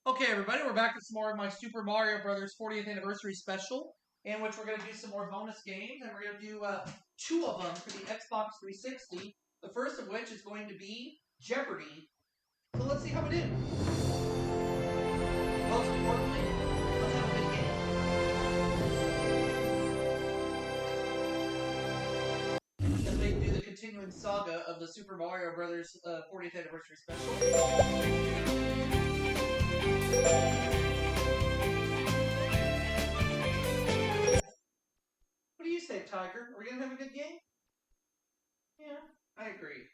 Okay, everybody, we're back with some more of my Super Mario Brothers 40th Anniversary Special, in which we're going to do some more bonus games, and we're going to do two of them for the Xbox 360, the first of which is going to be Jeopardy. So let's see how we do. Most importantly, let's have a good game. As we do the continuing saga of the Super Mario Brothers 40th Anniversary Special. What do you say, Tiger? Are we going to have a good game? Yeah, I agree.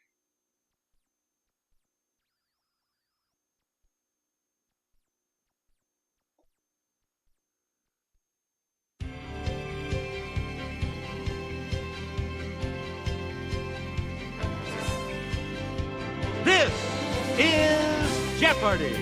This is Jeopardy!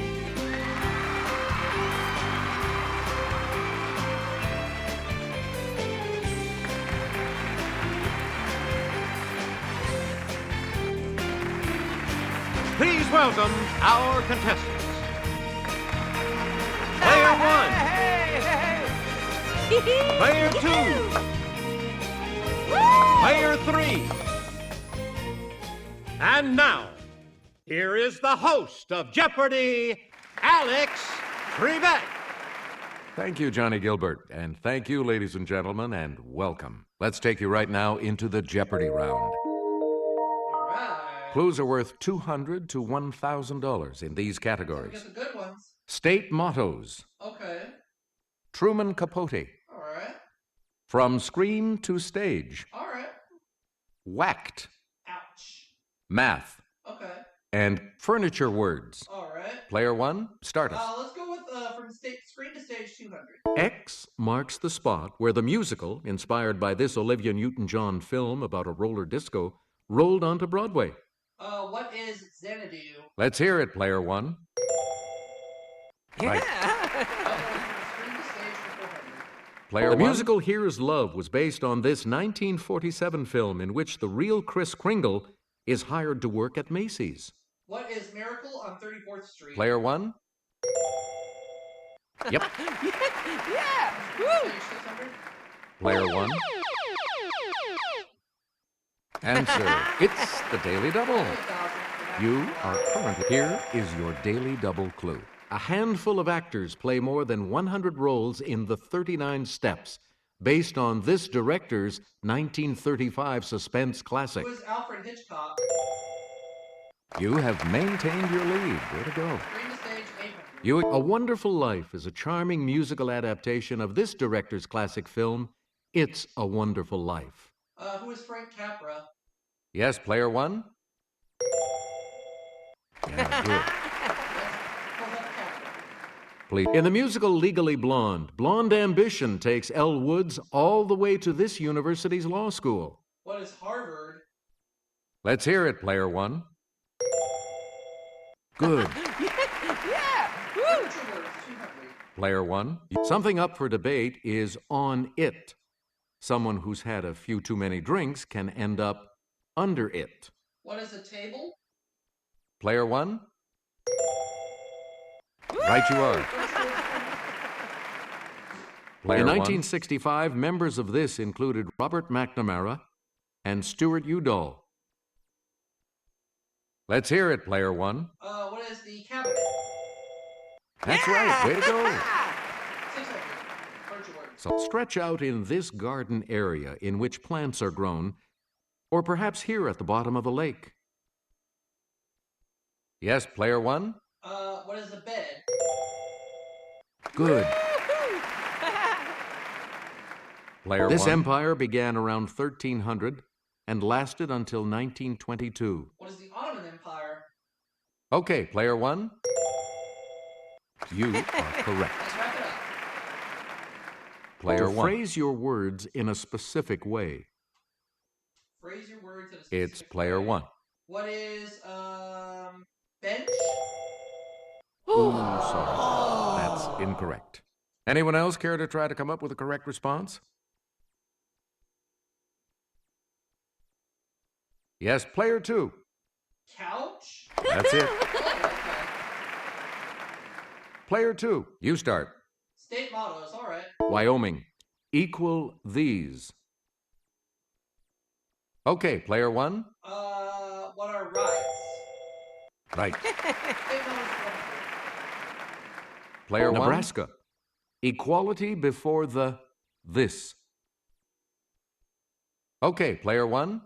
Please welcome our contestants. Player one. Player two. Player three. And now, here is the host of Jeopardy, Alex Trebek. Thank you, Johnny Gilbert, and thank you, ladies and gentlemen, and welcome. Let's take you right now into the Jeopardy round. Clues are worth $200 to $1,000 in these categories. Get the good ones. State mottos. Okay. Truman Capote. All right. From screen to stage. All right. Whacked. Ouch. Math. Okay. And furniture words. All right. Player one, start us. Let's go with from screen to stage 200. X marks the spot where the musical, inspired by this Olivia Newton-John film about a roller disco, rolled onto Broadway. What is Xanadu? Let's hear it, player one. Yeah. Right. Screen to stage 400. Player the musical Here's Love was based on this 1947 film in which the real Kris Kringle is hired to work at Macy's. What is Miracle on 34th Street? Player one. Yep. Yeah. Woo. Stage 600. Player one. Answer. It's the Daily Double. You are currently... Here is your Daily Double clue. A handful of actors play more than 100 roles in The 39 Steps, based on this director's 1935 suspense classic. Who is Alfred Hitchcock? You have maintained your lead. Way to go. Screen to stage 800. A Wonderful Life is a charming musical adaptation of this director's classic film, It's a Wonderful Life. Who is Frank Capra? Yes, player one? Yeah, good. Please. In the musical Legally Blonde, Blonde Ambition takes Elle Woods all the way to this university's law school. What is Harvard? Let's hear it, player one. Good. Yeah. Woo. Furniture words, 200. Player one. Something up for debate is on it. Someone who's had a few too many drinks can end up under it. What is a table? Player one? Right you are. In 1965, members of this included Robert McNamara and Stuart Udall. Let's hear it, player one. What is the cabinet? That's right. Way to go. 600. Furniture words. So stretch out in this garden area in which plants are grown, or perhaps here at the bottom of the lake. Yes, player one? What is a bed? Good. Player This one. empire began around 1300 and lasted until 1922. What is the Ottoman Empire? Okay, player one. You are correct. Let's wrap it up. Player To one. phrase your words in a specific way. Phrase your words in a specific It's player way. one. What is bench? Ooh, sorry. That's incorrect. Anyone else care to try to come up with a correct response? Yes, player two. Couch? That's it. Oh, okay. Player 2, you start. State mottos, all right. Wyoming, equal these. Okay, Player 1. What are rights? Right. State mottos. Player 1. Nebraska, equality before the this. Okay, Player 1.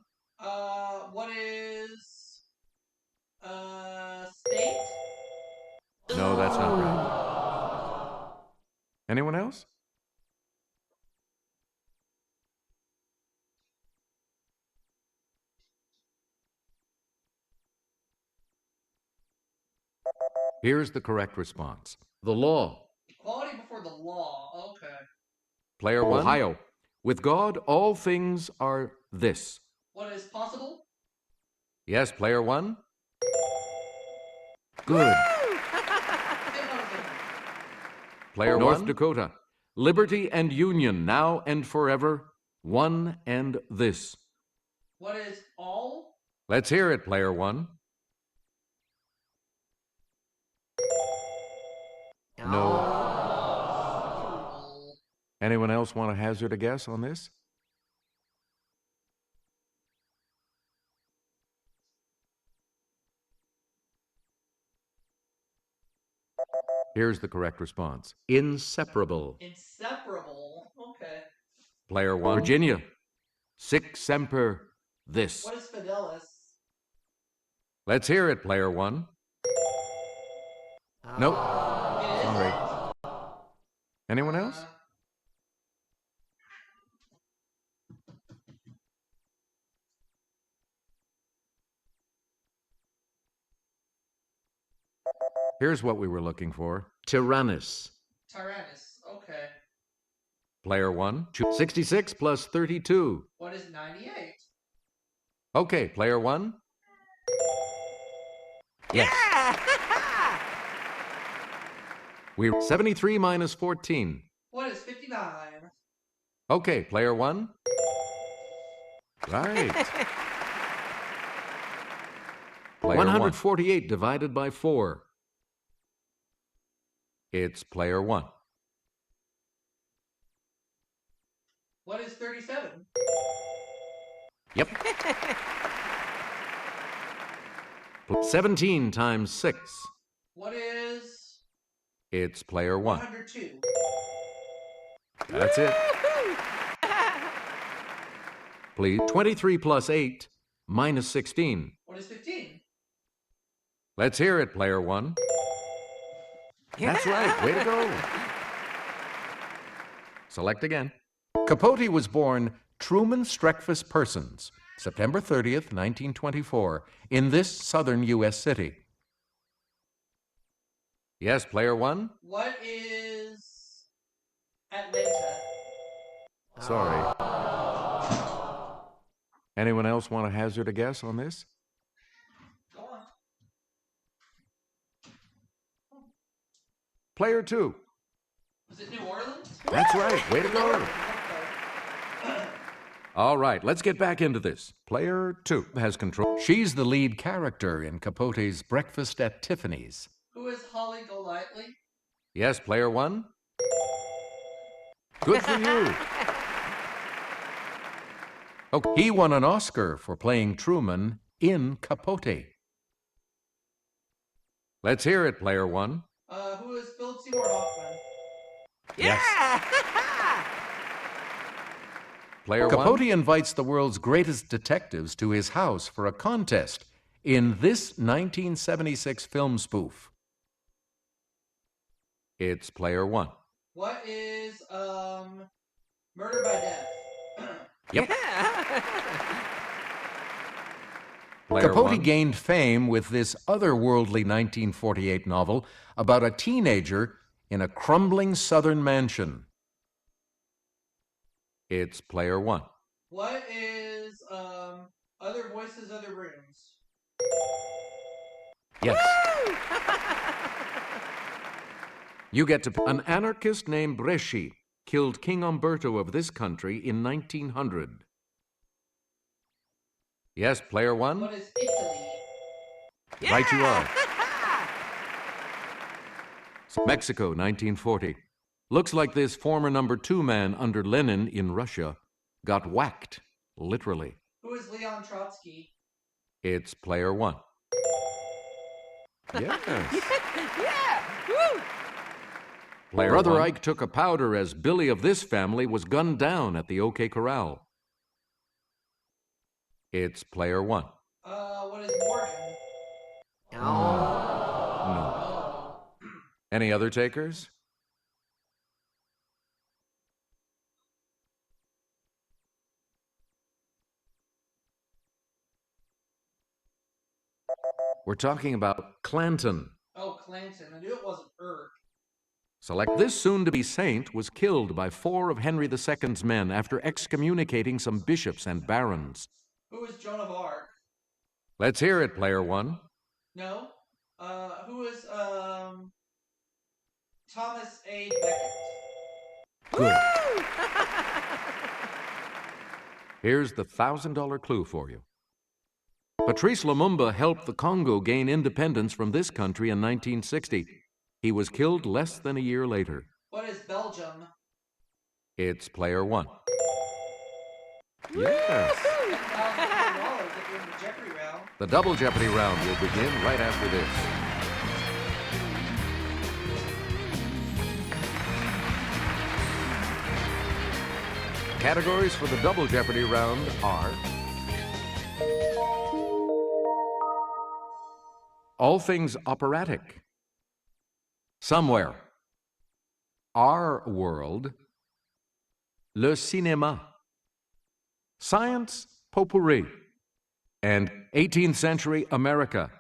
What is state? No, that's not right. Anyone else? Here's the correct response. The law. Equality before the law. Okay. Player 1. Ohio. With God, all things are this. What is possible? Yes, Player 1. Good. Player North 1. Dakota. Liberty and union, now and forever, one and this. What is all? Let's hear it, Player 1. No. Anyone else want to hazard a guess on this? Here's the correct response. Inseparable. Inseparable. Okay. Player 1. Virginia. Sic semper this. What is fidelis? Let's hear it, Player 1. Nope. Sorry. Anyone else? Here's what we were looking for. Tyrannus. Tyrannus. Okay. Player 1. 66 plus 32. What is 98? Okay, Player 1. Yes. We're 73 minus 14. What is 59? Okay, Player 1. Right. Player 148 divided by 4. It's Player 1. What is 37? Yep. 17 times 6. What is? It's Player 1. 102. That's it. Please. 23 plus 8 minus 16. What is 15? Let's hear it, Player 1. That's right. Way to go. Select again. Capote was born Truman Streckfus Persons, September 30th, 1924, in this southern U.S. city. Yes, Player 1? What is Atlanta? Sorry. Anyone else want to hazard a guess on this? Go on. Player 2. Was it New Orleans? That's right. Way to go. All right, let's get back into this. Player 2 has control. She's the lead character in Capote's Breakfast at Tiffany's. Who is Holly Golightly? Yes, Player 1. Good for you. Oh, he won an Oscar for playing Truman in Capote. Let's hear it, Player 1. Who is Philip Seymour Hoffman? Yes. Player Capote 1 invites the world's greatest detectives to his house for a contest in this 1976 film spoof. It's Player 1. What is Murder by Death? Yep. Capote 1 gained fame with this otherworldly 1948 novel about a teenager in a crumbling southern mansion. It's Player 1. What is Other Voices, Other Rooms? Yes. You get to... An anarchist named Bresci killed King Umberto of this country in 1900. Yes, Player 1? What is Italy? Right you are. Mexico, 1940. Looks like this former number 2 man under Lenin in Russia got whacked, literally. Who is Leon Trotsky? It's player 1. Yes. Yeah! Woo! Brother Ike took a powder as Billy of this family was gunned down at the OK Corral. It's player 1. What is Morgan? No. Any other takers? We're talking about Clanton. Oh, Clanton. I knew it wasn't Irk. Select. This soon-to-be saint was killed by 4 of Henry II's men after excommunicating some bishops and barons. Who is Joan of Arc? Let's hear it, player 1. No. Who is Thomas A. Becket? Good. Here's the $1,000 clue for you. Patrice Lumumba helped the Congo gain independence from this country in 1960. He was killed less than a year later. What is Belgium? It's player 1. Yes. $10,000 if you're in the Jeopardy round. The double Jeopardy round will begin right after this. Categories for the double Jeopardy round are all things operatic, somewhere, our world, le cinéma, science potpourri, and 18th century America.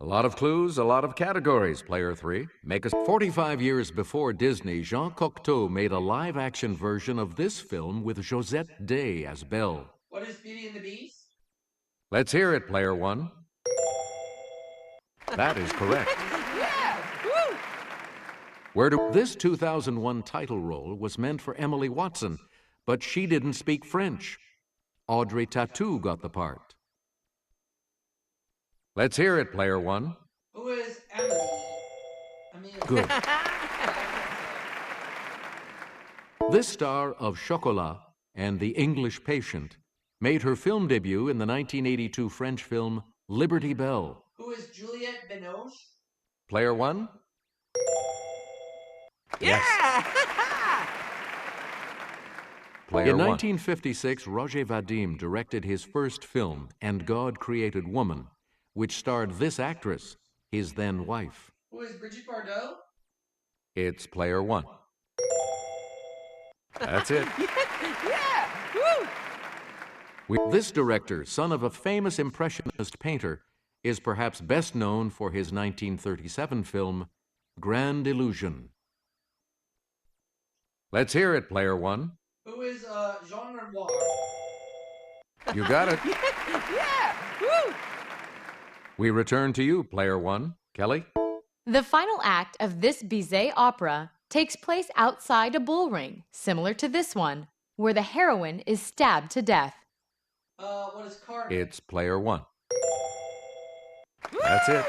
A lot of clues, a lot of categories, player 3. Make us 45 years before Disney, Jean Cocteau made a live-action version of this film with Josette Day as Belle. What is Beauty and the Beast? Let's hear it, player 1. That is correct. Yeah! Woo! This 2001 title role was meant for Emily Watson, but she didn't speak French. Audrey Tautou got the part. Let's hear it, player 1. Who is Emily? Good. This star of Chocolat and The English Patient made her film debut in the 1982 French film Liberty Bell. Who is Juliette Binoche? Player 1? Yeah! Player in 1956, Roger Vadim directed his first film, And God Created Woman, which starred this actress, his then wife. Who is Brigitte Bardot? It's player 1. That's it. Yeah! Woo! This director, son of a famous Impressionist painter, is perhaps best known for his 1937 film, Grand Illusion. Let's hear it, player 1. Who is Jean Renoir? You got it. Yeah! Woo! We return to you, player 1. Kelly? The final act of this Bizet opera takes place outside a bull ring, similar to this one, where the heroine is stabbed to death. What is Carmen? It's player 1. That's it.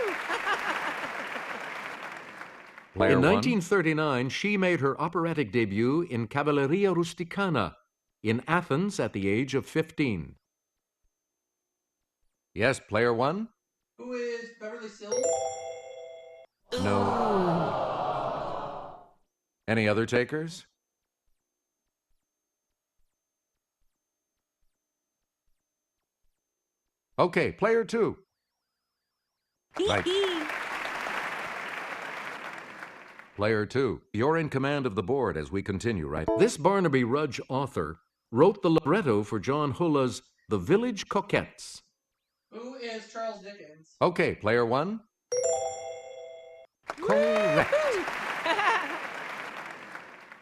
Player in 1939, she made her operatic debut in Cavalleria Rusticana in Athens at the age of 15. Yes, player 1? Who is Beverly Sills? No. Any other takers? Okay, player 2. Right. Player 2, you're in command of the board as we continue, right? This Barnaby Rudge author wrote the libretto for John Hulla's The Village Coquettes. Who is Charles Dickens? Okay, player 1. Correct.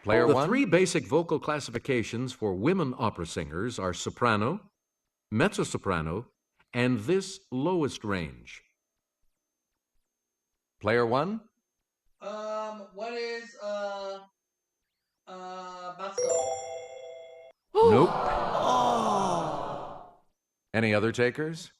Player 1. The 3 basic vocal classifications for women opera singers are soprano, mezzo-soprano, and this lowest range. Player 1? What is, basso? Nope. Any other takers?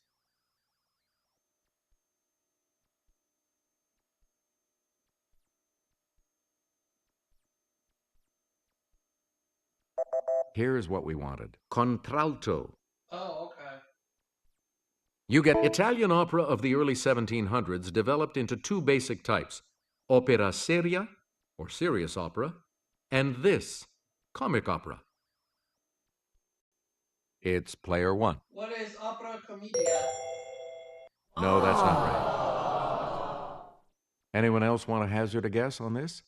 Here's what we wanted. Contralto. Oh, okay. You get Italian opera of the early 1700s developed into two basic types, opera seria, or serious opera, and this, comic opera. It's player one. What is opera commedia? No, that's not right. Anyone else want to hazard a guess on this?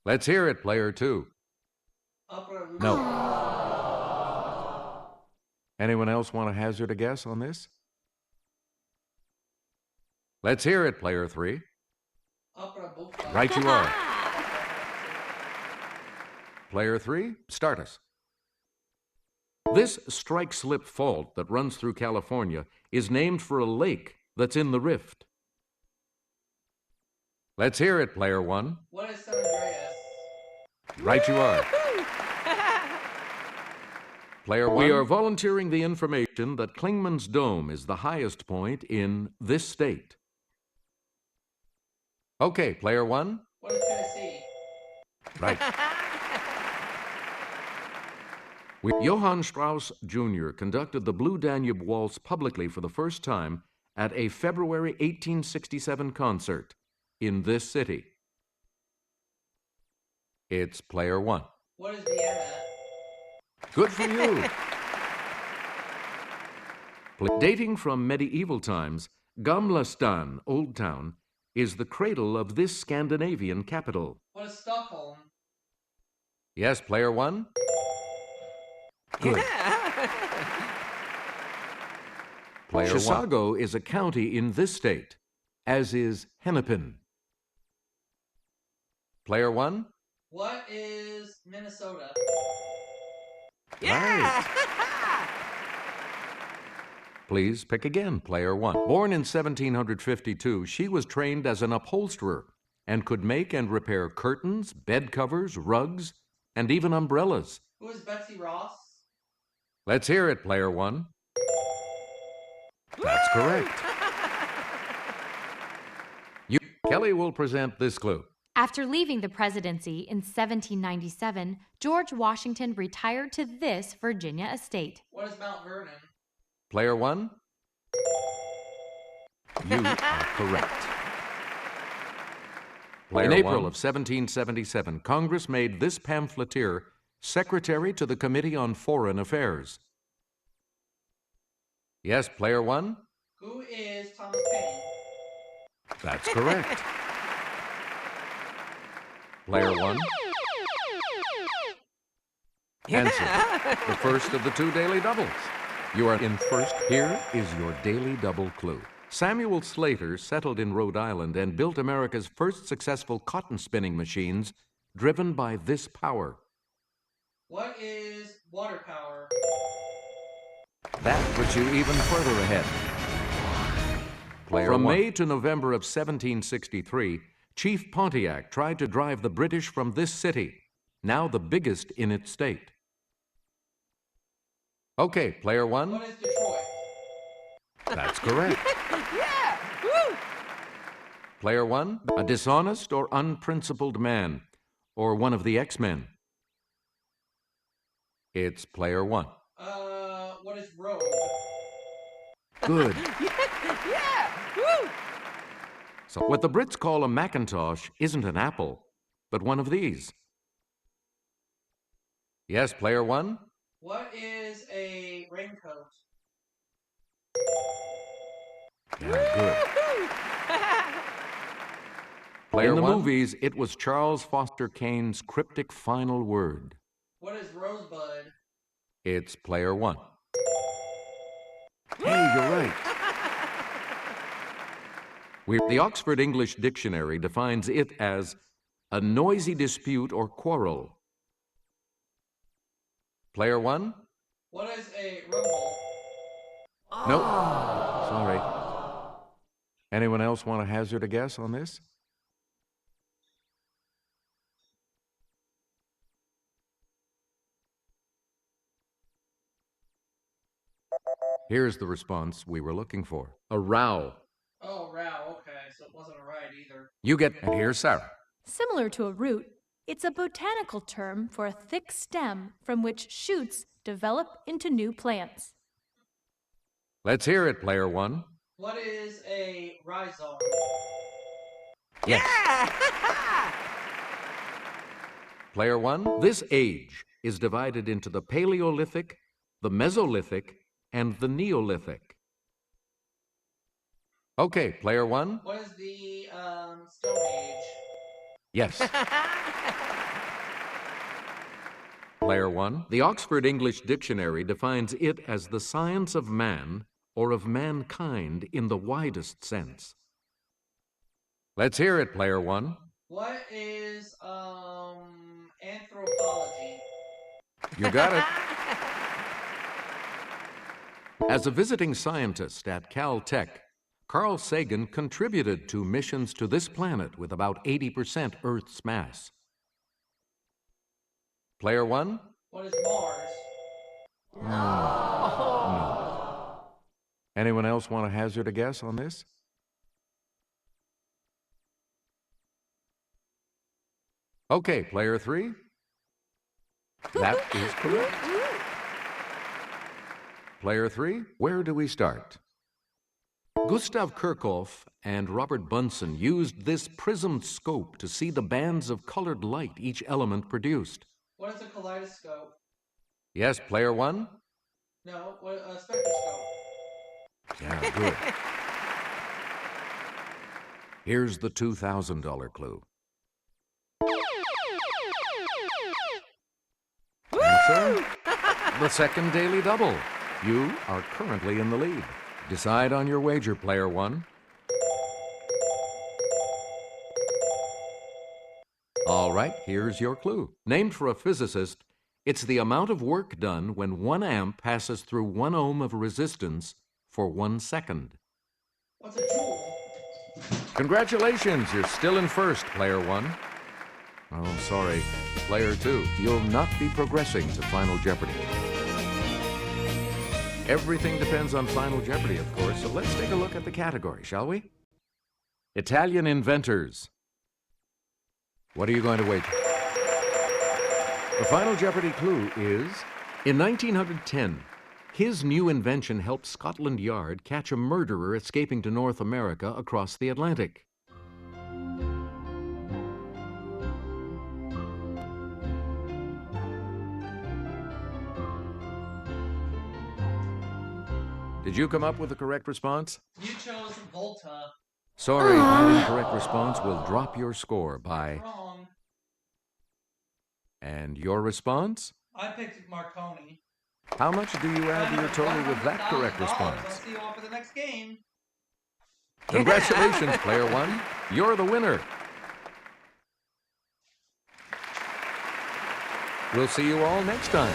Let's hear it, player two. Opera russe. No. Anyone else want to hazard a guess on this? Let's hear it, player three. Opera buffa. Right you are. Player three, start us. This strike-slip fault that runs through California is named for a lake that's in the rift. Let's hear it, player one. What is San Andreas? Right you are. Player one. We are volunteering the information that Klingman's Dome is the highest point in this state. Okay, player one. What is Tennessee? Right. Johann Strauss Jr. conducted the Blue Danube Waltz publicly for the first time at a February 1867 concert in this city. It's player one. What is Vienna? Good for you. Dating from medieval times, Gamla Stan, Old Town, is the cradle of this Scandinavian capital. What is Stockholm? Yes, player one. Good. Player Chisago one. Is a county in this state, as is Hennepin. Player one. What is Minnesota? Yeah! Right. Please pick again, player one. Born in 1752, she was trained as an upholsterer and could make and repair curtains, bed covers, rugs, and even umbrellas. Who is Betsy Ross? Let's hear it, player one. That's correct. Kelly will present this clue. After leaving the presidency in 1797, George Washington retired to this Virginia estate. What is Mount Vernon? Player one. You are correct. In April of 1777, Congress made this pamphleteer secretary to the Committee on Foreign Affairs. Yes, player one. Who is Thomas Paine? That's correct. Player one. Answer. The first of the two daily doubles. You are in first. Here is your daily double clue. Samuel Slater settled in Rhode Island and built America's first successful cotton spinning machines driven by this power. What is water power? That puts you even further ahead. Player From one. May to November of 1763, Chief Pontiac tried to drive the British from this city, now the biggest in its state. Okay, player one. What is Detroit? That's correct. Yeah! Woo! Player one, a dishonest or unprincipled man, or one of the X-Men. It's player one. What is rogue? Good. Yeah! Woo! So what the Brits call a Macintosh isn't an apple, but one of these. Yes, player one. What is a raincoat? Yeah, good. Player In the one. Movies, it was Charles Foster Kane's cryptic final word. What is rosebud? It's player one. Hey, you're right. The Oxford English Dictionary defines it as a noisy dispute or quarrel. Player one? What is a rumble? Nope. Sorry. Anyone else want to hazard a guess on this? Here's the response we were looking for. A row. Oh, row. Okay, so it wasn't a ride either. You get, and here's Sarah. Similar to a root, it's a botanical term for a thick stem from which shoots develop into new plants. Let's hear it, player one. What is a rhizome? Yes. Yeah! Player one, this age is divided into the Paleolithic, the Mesolithic, and the Neolithic. Okay, player one. What is the Stone Age? Yes. Player one, the Oxford English Dictionary defines it as the science of man or of mankind in the widest sense. Let's hear it, player one. What is anthropology? You got it. As a visiting scientist at Caltech, Carl Sagan contributed to missions to this planet with about 80% Earth's mass. Player one? What is Mars? No. Anyone else want to hazard a guess on this? Okay, player three. That is correct. Player three, where do we start? Gustav Kirchhoff and Robert Bunsen used this prismed scope to see the bands of colored light each element produced. What is a kaleidoscope? Yes, player one? No, what a spectroscope? Yeah, good. Here's the $2,000 clue. Answer? The second daily double. You are currently in the lead. Decide on your wager, player one. All right, here's your clue. Named for a physicist, it's the amount of work done when 1 amp passes through 1 ohm of resistance for 1 second. What's a joule? Congratulations, you're still in first, player one. Oh, sorry, player two. You'll not be progressing to Final Jeopardy. Everything depends on Final Jeopardy, of course, so let's take a look at the category, shall we? Italian inventors. What are you going to wager? The Final Jeopardy clue is, in 1910, his new invention helped Scotland Yard catch a murderer escaping to North America across the Atlantic. Did you come up with the correct response? You chose Volta. Sorry, that incorrect response will drop your score by... Wrong. And your response? I picked Marconi. How much do you add to your total with that correct $100,000. response? I'll see you all for the next game. Congratulations, player one. You're the winner. We'll see you all next time.